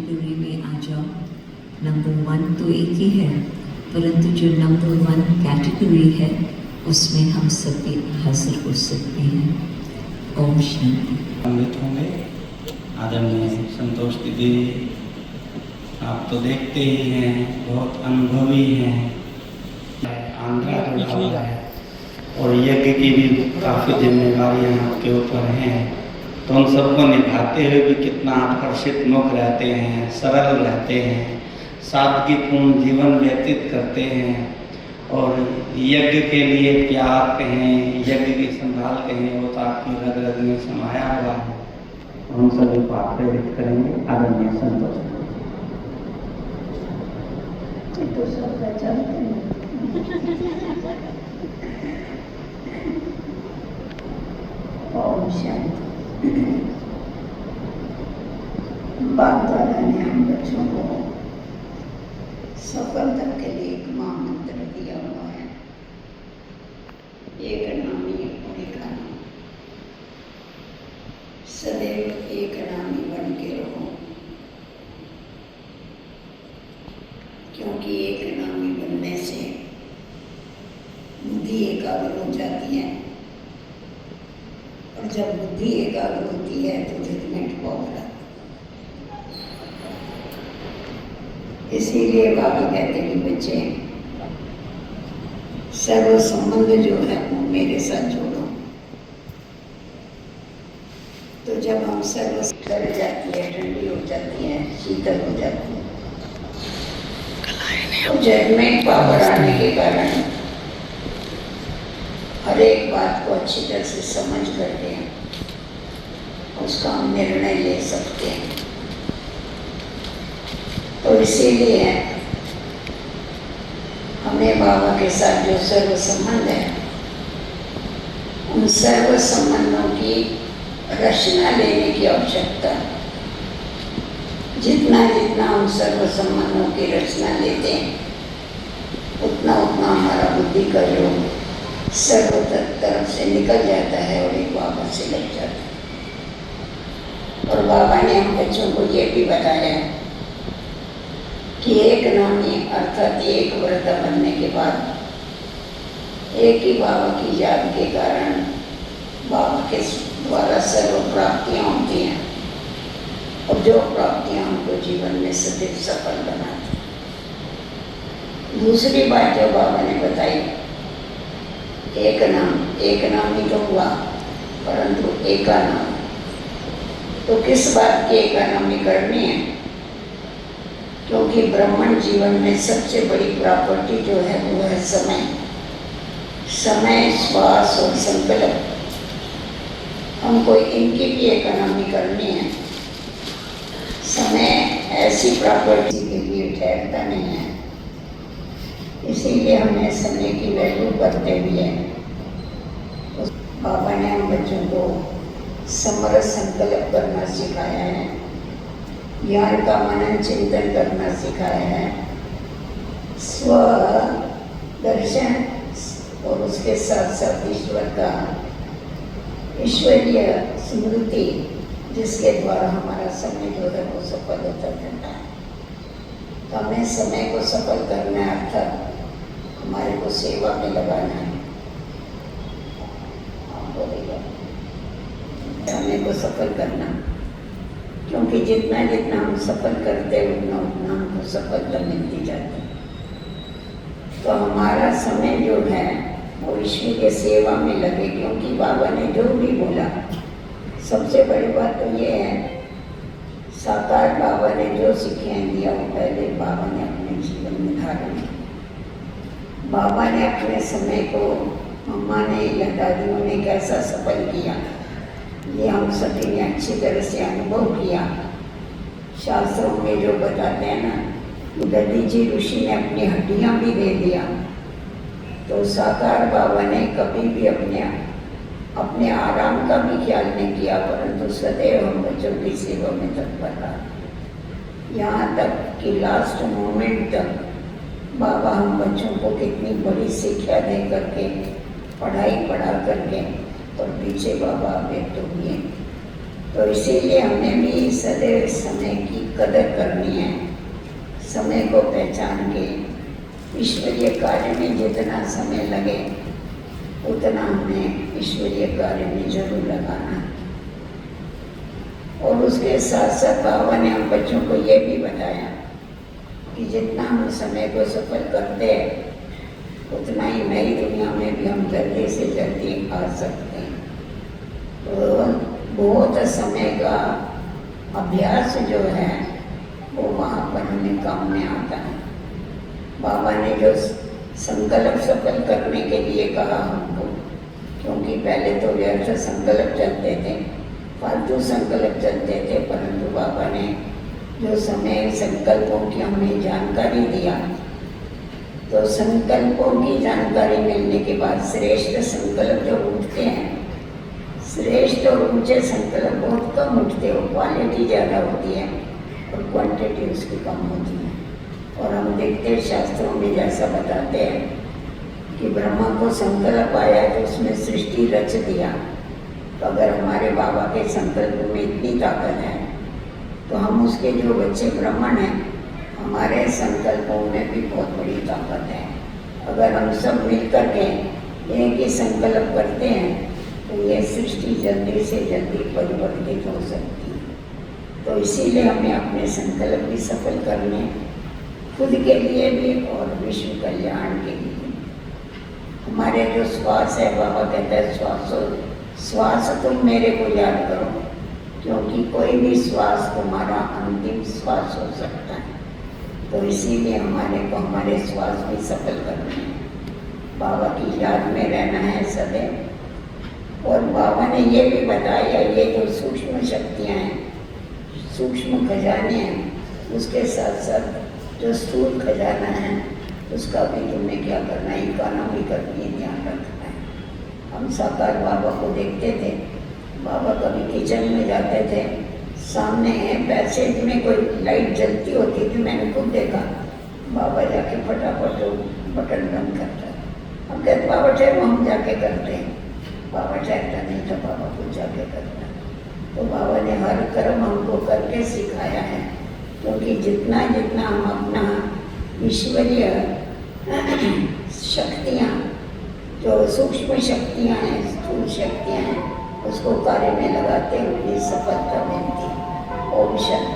Category में आ जाओ। Number 1 तो एक ही है, परंतु जो नंबर 1 कैटेगरी है उसमें हम सभी हासिल हो सकते हैं। ओम शांति। अमृत होंगे आदरणीय संतोष दीदी, आप तो देखते ही हैं, बहुत अनुभवी हैं। आंध्रा जुड़ा हुआ है और यज्ञ की भी काफ़ी जिम्मेदारियां आपके ऊपर हैं, तो उन सबको निभाते हुए भी कितना आकर्षित मुख रहते हैं, सरल रहते हैं, सादगीपूर्ण जीवन व्यतीत करते हैं और यज्ञ के लिए प्यार कहें, यज्ञ की संभाल कहें, वो तो आपकी रग रग में समाया हुआ है। हम सभी को आप प्रेरित करेंगे आदरणीय संतोष। तो सब जानते हैं। ओम शांति। बाप दादा ने हम बच्चों को सफलता के लिए एक महामंत्र दिया हुआ है, एक नामी एक नाम। सदैव एक नामी बन के रहो, क्योंकि एक नामी बनने से बुद्धि एकाग्र हो जाती है और जब बुद्धि एकाग्र होती है तो जजमेंट पावर आता है। इसीलिए बाबा कहते हैं कि बच्चे सर्व संबंध जो है वो मेरे साथ जोड़ो। तो जब हम सर्व कर जाती है, ठंडी हो जाती है, शीतल हो जाती है, तो जजमेंट पावर आने के कारण हर एक बात को अच्छी तरह से समझ करके उसका हम निर्णय ले सकते हैं। तो इसीलिए हमें बाबा के साथ जो सर्व संबंध है, उन सर्व संबंधों की रचना लेने की आवश्यकता। जितना जितना हम सर्व संबंधों की रचना लेते हैं, उतना उतना हमारा बुद्धि का योग सर्व तरफ से निकल जाता है और एक बाबा से लग जाता है। और बाबा ने हम बच्चों को ये भी बताया कि एक नामी अर्थात एक व्रता बनने के बाद एक ही बाबा की याद के कारण बाबा के द्वारा सर्व प्राप्तियाँ होती हैं और जो प्राप्तियाँ हमको जीवन में सदैव सफल बनाती हैं। दूसरी बात जो बाबा ने बताई, एक नाम ही तो हुआ, परंतु एका नाम। तो किस बात की एका नामी करनी है? क्योंकि ब्राह्मण जीवन में सबसे बड़ी प्रॉपर्टी जो है वो है समय। समय, श्वास और संकल्प, हमको इनकी भी इकोनॉमी करनी है। समय ऐसी प्रॉपर्टी के लिए ठहरता नहीं है, इसीलिए हमें समय की वैल्यू करते हुए बाबा ने हम बच्चों को समरस संकल्प करना सिखाया है, ज्ञान का मनन चिंतन करना सिखाया है, स्व दर्शन और उसके साथ साथ ईश्वर का ईश्वरीय स्मृति, जिसके द्वारा हमारा समय जो है वो सफल होता रहता है। तो हमें समय को सफल करना है, अर्थात हमारे को सेवा में लगाना है। समय को सफल करना, क्योंकि जितना जितना हम सफल करते हैं उतना उतना हमको सफलता मिलती जाती है। तो हमारा समय जो है वो ईश्वर के सेवा में लगे, क्योंकि बाबा ने जो भी बोला, सबसे बड़ी बात तो ये है, साकार बाबा ने जो शिक्षाएं दिया वो पहले बाबा ने अपने जीवन में धारण किया। बाबा ने अपने समय को मम्मा ने या दादियों ने कैसा सफल किया, ये हम सभी ने अच्छी तरह से अनुभव किया। शास्त्रों में जो बताते हैं ना, दधी जी ऋषि ने अपनी हड्डियां भी दे दिया, तो साकार बाबा ने कभी भी अपने आराम का भी ख्याल नहीं किया, परंतु सदैव हम बच्चों की सेवा में तत्पर रहा। यहाँ तक कि लास्ट मोमेंट तक बाबा हम बच्चों को कितनी बड़ी शिक्षा दे करके, पढ़ाई पढ़ा करके, और पीछे बाबा व्यक्त हुए। तो इसीलिए हमें भी सदैव समय की कदर करनी है। समय को पहचान के ईश्वरीय कार्य में जितना समय लगे उतना हमें ईश्वरीय कार्य में जरूर लगाना है। और उसके साथ साथ बाबा ने हम बच्चों को ये भी बताया कि जितना हम समय को सफल करते हैं उतना ही नई दुनिया में भी हम जल्दी से जल्दी आ सकते हैं। तो बहुत समय का अभ्यास जो है वो वहाँ पर हमें काम में आता है। बाबा ने जो संकल्प सफल करने के लिए कहा हमको, क्योंकि पहले तो व्यर्थ संकल्प चलते थे, फालतू संकल्प चलते थे, परंतु बाबा ने जो समय संकल्पों की हमें जानकारी दिया, तो संकल्पों की जानकारी मिलने के बाद श्रेष्ठ संकल्प जो उठते हैं, श्रेष्ठ और ऊंचे संकल्प बहुत कम उठते हो, क्वालिटी ज़्यादा होती है और क्वांटिटी उसकी कम होती है। और हम देखते हैं शास्त्रों में जैसा बताते हैं कि ब्रह्मा को संकल्प आया तो उसने सृष्टि रच दिया। तो अगर हमारे बाबा के संकल्प में इतनी ताकत है तो हम उसके जो बच्चे ब्राह्मण हैं, हमारे संकल्पों में भी बहुत बड़ी ताकत है। अगर हम सब मिलकर के एक ही संकल्प करते हैं तो ये सृष्टि जल्दी से जल्दी परिवर्तित हो सकती है। तो इसीलिए हमें अपने संकल्प भी सफल करने, खुद के लिए भी और विश्व कल्याण के लिए। हमारे जो श्वास है, बाबा कहता है श्वास तुम मेरे को याद करो, क्योंकि कोई भी श्वास तुम्हारा अंतिम श्वास हो सकता है। तो इसीलिए हमारे को हमारे श्वास भी सफल करने हैं, बाबा की याद में रहना है सदैव। और बाबा ने ये भी बताया, ये जो सूक्ष्म शक्तियाँ हैं, सूक्ष्म खजाने हैं, उसके साथ साथ जो स्थूल खजाना है उसका भी तुम्हें क्या करना है, इकोनॉमी करनी है, ध्यान रखना है। हम साकार बाबा को देखते थे, बाबा कभी किचन में जाते थे, सामने पैसेज में कोई लाइट जलती होती थी, मैंने खुद देखा, बाबा जाके फटाफट बटन बंद करता। हम कहते बाबा ठहरो, हम जाके करते हैं। बाबा ठहरता नहीं था, बाबा खुद जाके करता। तो बाबा ने हर कर्म हमको करके सिखाया है, क्योंकि जितना जितना हम अपना ईश्वरीय शक्तियाँ, जो सूक्ष्म शक्तियाँ हैं, स्थूल शक्तियाँ हैं, उसको कार्य में लगाते हुए सफलता मिलती है। ओम शांति।